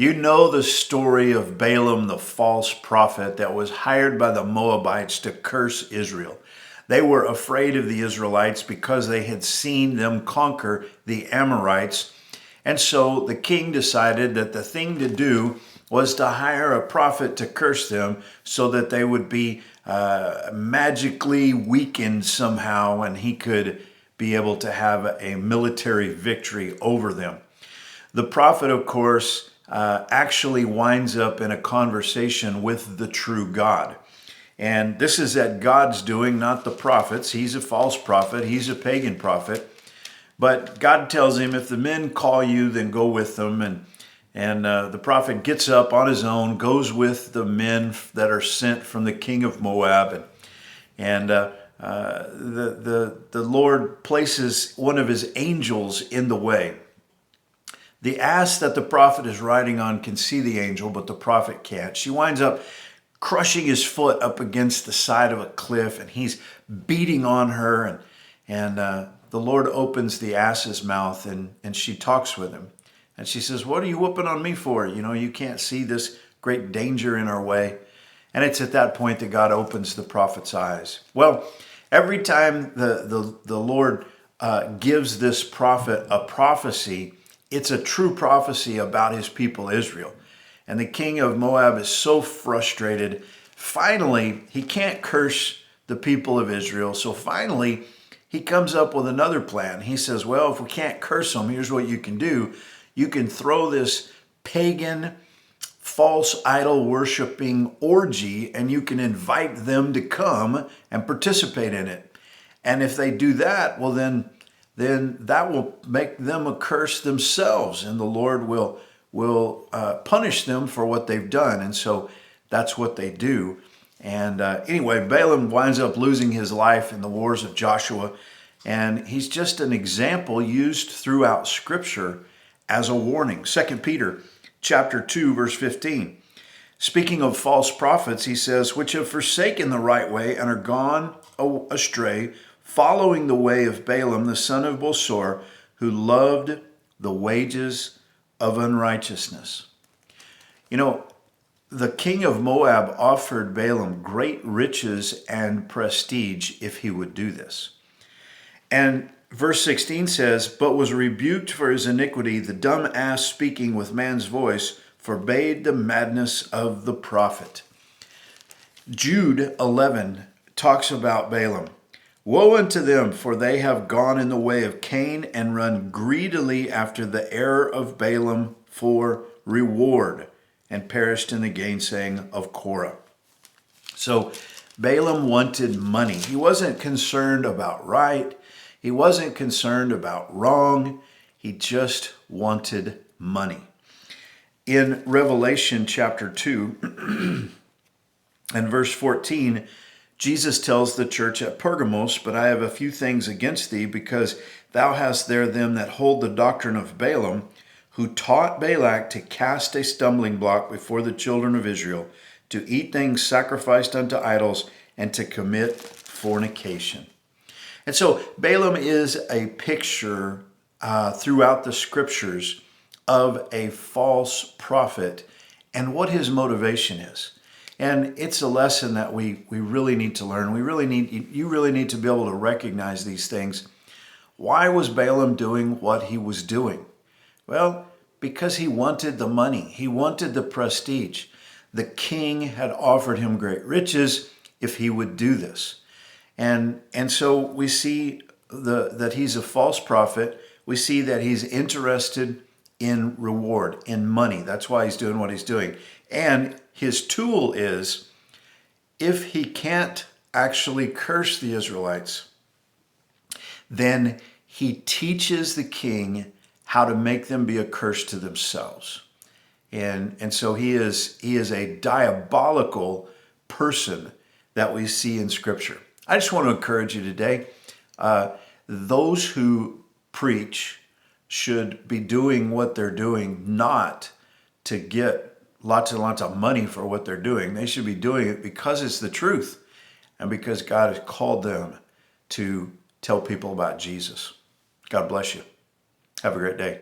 You know the story of Balaam, the false prophet that was hired by the Moabites to curse Israel. They were afraid of the Israelites because they had seen them conquer the Amorites. And so the king decided that the thing to do was to hire a prophet to curse them so that they would be magically weakened somehow and he could be able to have a military victory over them. The prophet, of course, actually winds up in a conversation with the true God. And this is at God's doing, not the prophet's. He's a false prophet. He's a pagan prophet. But God tells him, if the men call you, then go with them. And the prophet gets up on his own, goes with the men that are sent from the king of Moab. And the Lord places one of his angels in the way. The ass that the prophet is riding on can see the angel, but the prophet can't. She winds up crushing his foot up against the side of a cliff, and he's beating on her. And the Lord opens the ass's mouth, and she talks with him. And she says, "What are you whooping on me for? You know, you can't see this great danger in our way." And it's at that point that God opens the prophet's eyes. Well, every time the Lord gives this prophet a prophecy, it's a true prophecy about his people Israel. And the king of Moab is so frustrated. Finally, he can't curse the people of Israel. So finally, he comes up with another plan. He says, well, if we can't curse them, here's what you can do. You can throw this pagan, false idol worshiping orgy, and you can invite them to come and participate in it. And if they do that, well, then that will make them curse themselves, and the Lord will punish them for what they've done. And so that's what they do. And anyway, Balaam winds up losing his life in the wars of Joshua, and he's just an example used throughout Scripture as a warning. 2 Peter chapter 2, verse 15. Speaking of false prophets, he says, which have forsaken the right way and are gone astray, following the way of Balaam, the son of Bosor, who loved the wages of unrighteousness. You know, the king of Moab offered Balaam great riches and prestige if he would do this. And verse 16 says, but was rebuked for his iniquity, the dumb ass speaking with man's voice forbade the madness of the prophet. Jude 11 talks about Balaam. Woe unto them, for they have gone in the way of Cain and run greedily after the error of Balaam for reward, and perished in the gainsaying of Korah. So Balaam wanted money. He wasn't concerned about right. He wasn't concerned about wrong. He just wanted money. In Revelation chapter 2 and verse 14, Jesus tells the church at Pergamos, but I have a few things against thee, because thou hast there them that hold the doctrine of Balaam, who taught Balak to cast a stumbling block before the children of Israel, to eat things sacrificed unto idols, and to commit fornication. And so Balaam is a picture throughout the scriptures of a false prophet and what his motivation is. And it's a lesson that we really need to learn. You really need to be able to recognize these things. Why was Balaam doing what he was doing? Well, because he wanted the money. He wanted the prestige. The king had offered him great riches if he would do this. And so we see that he's a false prophet. We see that he's interested in reward, in money. That's why he's doing what he's doing. And his tool is, if he can't actually curse the Israelites, then he teaches the king how to make them be a curse to themselves. And so he is a diabolical person that we see in Scripture. I just want to encourage you today, those who preach should be doing what they're doing not to get lots and lots of money for what they're doing. They should be doing it because it's the truth and because God has called them to tell people about Jesus. God bless you. Have a great day.